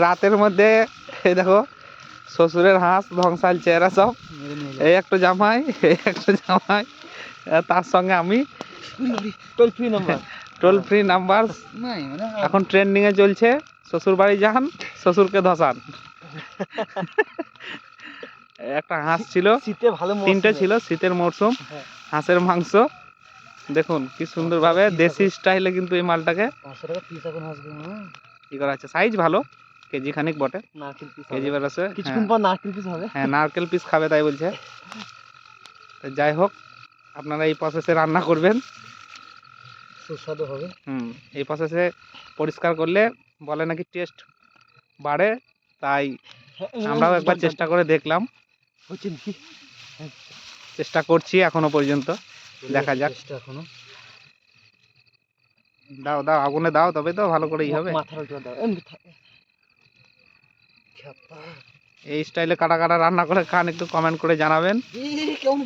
রাতের মধ্যে এই দেখো শ্বশুরের হাঁস ধ্বংসাল চেহারা সব, এই একটা জামাই, এই একটা জামাই, তার সঙ্গে আমি। টোল ফ্রি নাম্বার এখন ট্রেন্ডিং এ চলছে, শ্বশুর বাড়ি যান, শ্বশুরকে ধসান। একটা হাঁস ছিল, শীতে ভালো, তিনটে ছিল, শীতের মরশুম, হাঁসের মাংস দেখুন কি সুন্দর ভাবে দেশি স্টাইলে কিন্তু এই মালটাকে কি করা আছে। সাইজ ভালো, কেজি খানিক বটে, কেজি বেরোছে। কিছুক্ষণ পর নারকেল পিস হবে। হ্যাঁ নারকেল পিস খাবে তাই বলছে। যাই হোক, আপনারা এই প্রসেসে রান্না করবেন, সুস্বাদু হবে। এই প্রসেসে পরিষ্কার করলে বলে নাকি টেস্ট বাড়ে, তাই আমরাও একবার চেষ্টা করে দেখলাম, চেষ্টা করছি এখনো পর্যন্ত, দেখা যাক। এখনো দাও দাও, আগুনে দাও, তবে তো ভালো করেই হবে। এই স্টাইলে কাটা কাটা রান্না করে খান, একটু কমেন্ট করে জানাবেন। কেমন